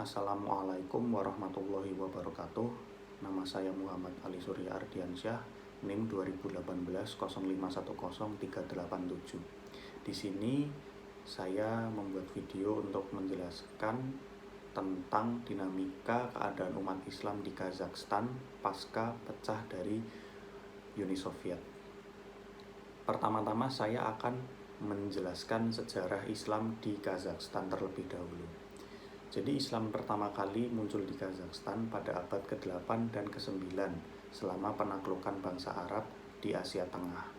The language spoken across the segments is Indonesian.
Assalamualaikum warahmatullahi wabarakatuh. Nama saya Muhammad Ali Surya Ardiansyah, NIM 2018 05103887. Di sini saya membuat video untuk menjelaskan tentang dinamika keadaan umat Islam di Kazakhstan pasca pecah dari Uni Soviet. Pertama-tama saya akan menjelaskan sejarah Islam di Kazakhstan terlebih dahulu. Jadi Islam pertama kali muncul di Kazakhstan pada abad ke-8 dan ke-9 selama penaklukan bangsa Arab di Asia Tengah.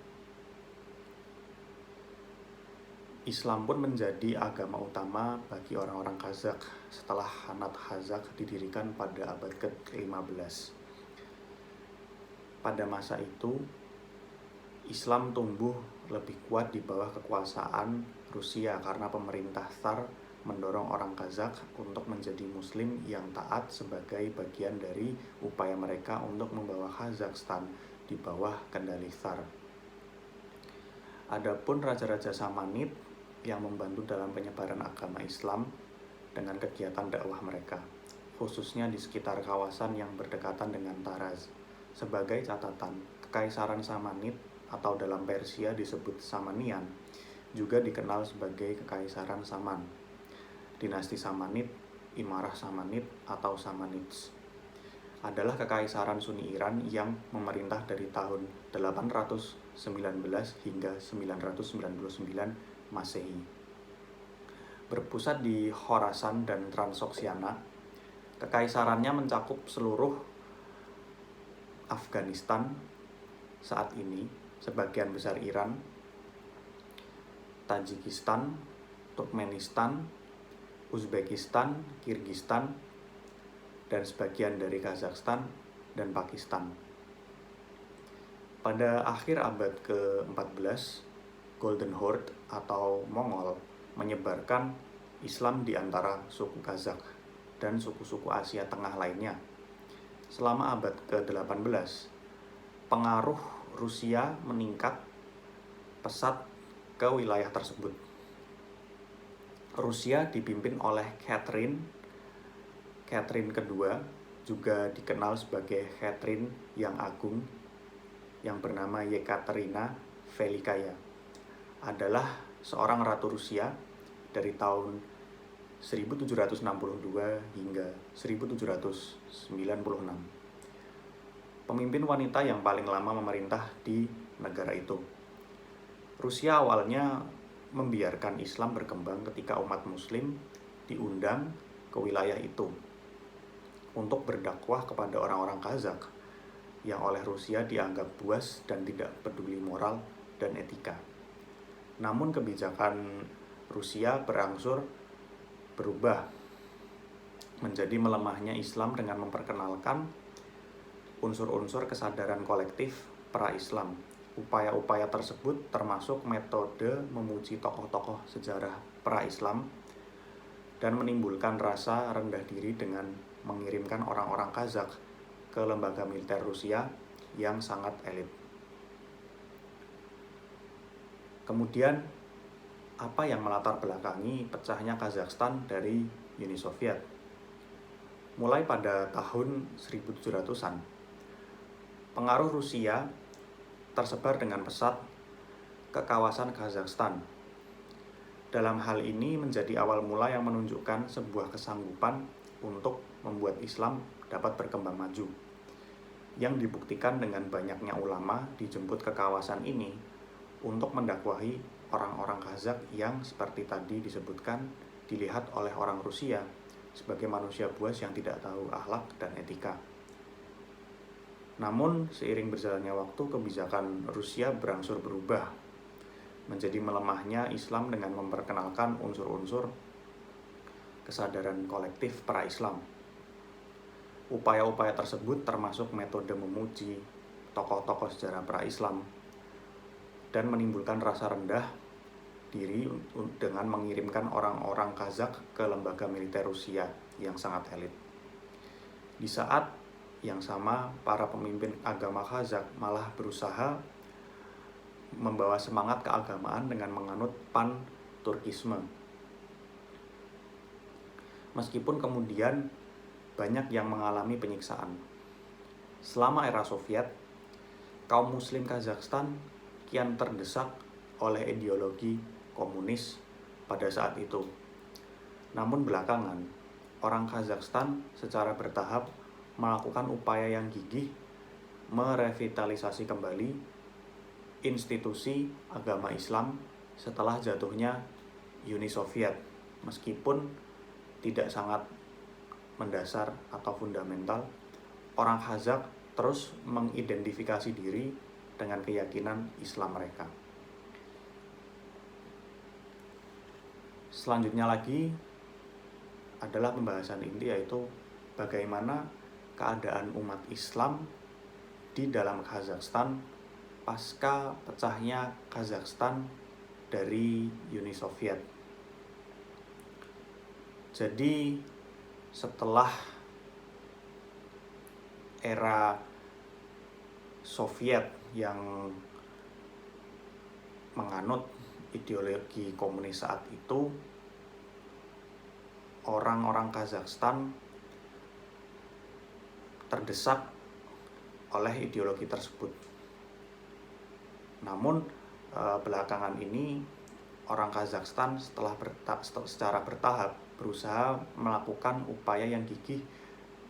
Islam pun menjadi agama utama bagi orang-orang Kazakh setelah Khanat Kazakh didirikan pada abad ke-15. Pada masa itu, Islam tumbuh lebih kuat di bawah kekuasaan Rusia karena pemerintah Tsar mendorong orang Kazakh untuk menjadi muslim yang taat sebagai bagian dari upaya mereka untuk membawa Kazakhstan di bawah kendali Tsar. Adapun raja-raja Samanid yang membantu dalam penyebaran agama Islam dengan kegiatan dakwah mereka, khususnya di sekitar kawasan yang berdekatan dengan Taraz. Sebagai catatan, Kekaisaran Samanid atau dalam Persia disebut Samanian juga dikenal sebagai Kekaisaran Saman. Dinasti Samanid, Imarah Samanid atau Samanids adalah kekaisaran Sunni Iran yang memerintah dari tahun 819 hingga 999 Masehi. Berpusat di Khorasan dan Transoksiana, kekaisarannya mencakup seluruh Afghanistan saat ini, sebagian besar Iran, Tajikistan, Turkmenistan, Uzbekistan, Kirgistan, dan sebagian dari Kazakhstan dan Pakistan. Pada akhir abad ke-14, Golden Horde atau Mongol menyebarkan Islam di antara suku Kazakh dan suku-suku Asia Tengah lainnya. Selama abad ke-18, pengaruh Rusia meningkat pesat ke wilayah tersebut. Rusia dipimpin oleh Catherine kedua, juga dikenal sebagai Catherine yang Agung, yang bernama Yekaterina Velikaya, adalah seorang ratu Rusia dari tahun 1762 hingga 1796. Pemimpin wanita yang paling lama memerintah di negara itu. Rusia awalnya membiarkan Islam berkembang ketika umat muslim diundang ke wilayah itu untuk berdakwah kepada orang-orang Kazakh yang oleh Rusia dianggap buas dan tidak peduli moral dan etika. Namun kebijakan Rusia berangsur berubah menjadi melemahnya Islam dengan memperkenalkan unsur-unsur kesadaran kolektif pra-Islam. Upaya-upaya tersebut termasuk metode memuji tokoh-tokoh sejarah pra-Islam dan menimbulkan rasa rendah diri dengan mengirimkan orang-orang Kazakh ke lembaga militer Rusia yang sangat elit. Kemudian, apa yang melatar belakangi pecahnya Kazakhstan dari Uni Soviet? Mulai pada tahun 1700-an, pengaruh Rusia tersebar dengan pesat ke kawasan Kazakhstan. Dalam hal ini menjadi awal mula yang menunjukkan sebuah kesanggupan untuk membuat Islam dapat berkembang maju, yang dibuktikan dengan banyaknya ulama dijemput ke kawasan ini untuk mendakwahi orang-orang Kazakh yang seperti tadi disebutkan dilihat oleh orang Rusia sebagai manusia buas yang tidak tahu akhlak dan etika. Namun, seiring berjalannya waktu, kebijakan Rusia berangsur berubah menjadi melemahnya Islam dengan memperkenalkan unsur-unsur kesadaran kolektif pra-Islam. Upaya-upaya tersebut termasuk metode memuji tokoh-tokoh sejarah pra-Islam dan menimbulkan rasa rendah diri dengan mengirimkan orang-orang Kazakh ke lembaga militer Rusia yang sangat elit. Di saat yang sama, para pemimpin agama Kazakh malah berusaha membawa semangat keagamaan dengan menganut pan-Turkisme. meskipun kemudian banyak yang mengalami penyiksaan. Selama era Soviet, kaum muslim Kazakhstan kian terdesak oleh ideologi komunis pada saat itu. Namun belakangan, orang Kazakhstan secara bertahap melakukan upaya yang gigih merevitalisasi kembali institusi agama Islam setelah jatuhnya Uni Soviet, meskipun tidak sangat mendasar atau fundamental. Orang Kazakh terus mengidentifikasi diri dengan keyakinan Islam mereka. Selanjutnya lagi adalah pembahasan inti, yaitu bagaimana keadaan umat Islam di dalam Kazakhstan pasca pecahnya Kazakhstan dari Uni Soviet. Jadi setelah era Soviet yang menganut ideologi komunis saat itu, orang-orang Kazakhstan terdesak oleh ideologi tersebut. Namun belakangan ini orang Kazakhstan secara bertahap berusaha melakukan upaya yang gigih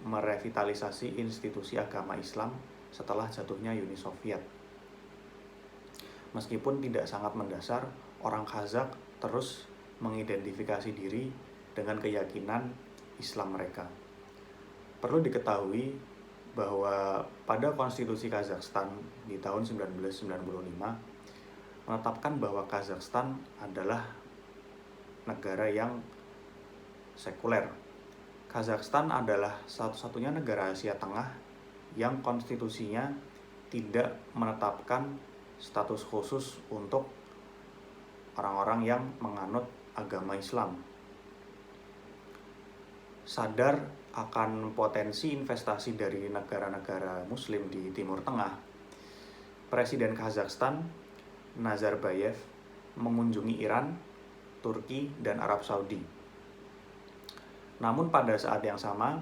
merevitalisasi institusi agama Islam setelah jatuhnya Uni Soviet. Meskipun tidak sangat mendasar, orang Kazakh terus mengidentifikasi diri dengan keyakinan Islam mereka. Perlu diketahui bahwa pada konstitusi Kazakhstan di tahun 1995 menetapkan bahwa Kazakhstan adalah negara yang sekuler. Kazakhstan adalah satu-satunya negara Asia Tengah yang konstitusinya tidak menetapkan status khusus untuk orang-orang yang menganut agama Islam. Sadar akan potensi investasi dari negara-negara Muslim di Timur Tengah, Presiden Kazakhstan Nazarbayev mengunjungi Iran, Turki, dan Arab Saudi. Namun pada saat yang sama,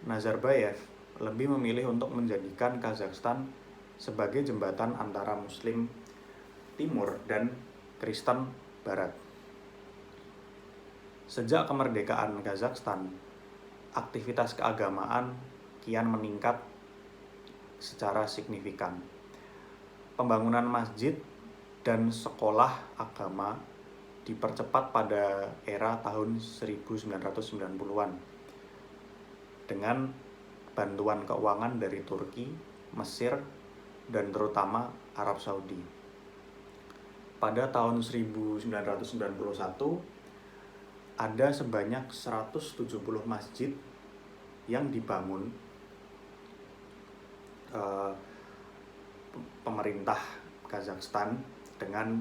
Nazarbayev lebih memilih untuk menjadikan Kazakhstan sebagai jembatan antara Muslim Timur dan Kristen Barat. Sejak kemerdekaan Kazakhstan, aktivitas keagamaan kian meningkat secara signifikan. Pembangunan masjid dan sekolah agama dipercepat pada era tahun 1990-an dengan bantuan keuangan dari Turki, Mesir, dan terutama Arab Saudi. Pada tahun 1991 ada sebanyak 170 masjid yang dibangun pemerintah Kazakhstan dengan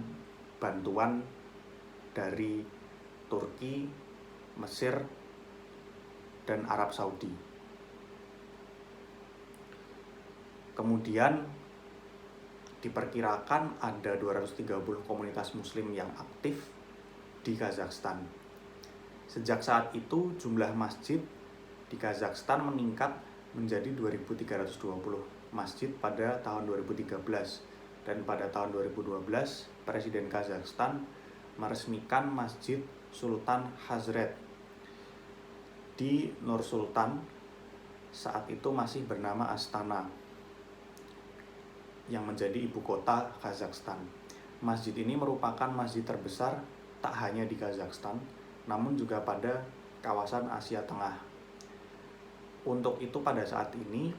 bantuan dari Turki, Mesir, dan Arab Saudi. Kemudian diperkirakan ada 230 komunitas muslim yang aktif di Kazakhstan. Sejak saat itu jumlah masjid di Kazakhstan meningkat menjadi 2.320 masjid pada tahun 2013, dan pada tahun 2012 Presiden Kazakhstan meresmikan Masjid Sultan Hazret di Nur Sultan, saat itu masih bernama Astana, yang menjadi ibu kota Kazakhstan. Masjid ini merupakan masjid terbesar tak hanya di Kazakhstan, namun juga pada kawasan Asia Tengah. Untuk itu pada saat ini,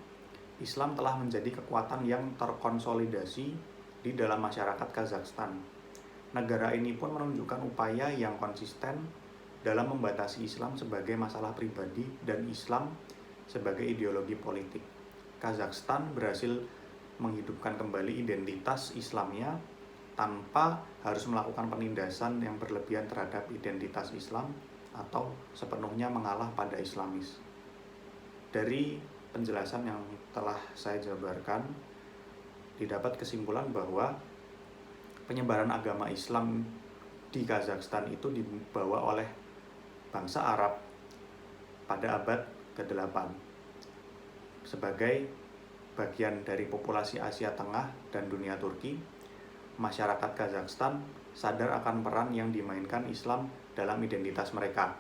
Islam telah menjadi kekuatan yang terkonsolidasi di dalam masyarakat Kazakhstan. Negara ini pun menunjukkan upaya yang konsisten dalam membatasi Islam sebagai masalah pribadi dan Islam sebagai ideologi politik. Kazakhstan berhasil menghidupkan kembali identitas Islamnya tanpa harus melakukan penindasan yang berlebihan terhadap identitas Islam atau sepenuhnya mengalah pada Islamis. Dari penjelasan yang telah saya jabarkan, didapat kesimpulan bahwa penyebaran agama Islam di Kazakhstan itu dibawa oleh bangsa Arab pada abad ke-8. Sebagai bagian dari populasi Asia Tengah dan dunia Turki, masyarakat Kazakhstan sadar akan peran yang dimainkan Islam dalam identitas mereka.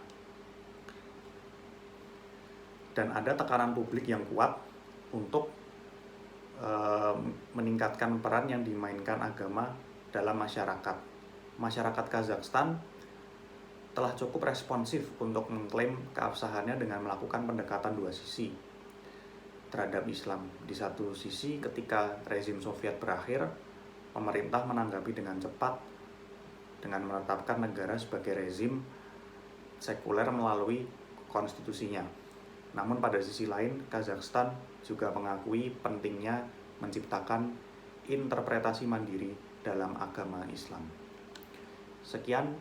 Dan ada tekanan publik yang kuat untuk meningkatkan peran yang dimainkan agama dalam masyarakat. Masyarakat Kazakhstan telah cukup responsif untuk mengklaim keabsahannya dengan melakukan pendekatan dua sisi terhadap Islam. Di satu sisi, ketika rezim Soviet berakhir, pemerintah menanggapi dengan cepat dengan menetapkan negara sebagai rezim sekuler melalui konstitusinya. Namun pada sisi lain, Kazakhstan juga mengakui pentingnya menciptakan interpretasi mandiri dalam agama Islam. Sekian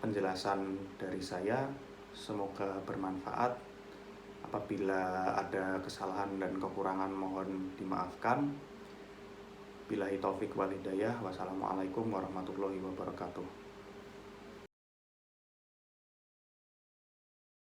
penjelasan dari saya, semoga bermanfaat. Apabila ada kesalahan dan kekurangan mohon dimaafkan. Billahi taufik wal hidayah. Wassalamualaikum warahmatullahi wabarakatuh.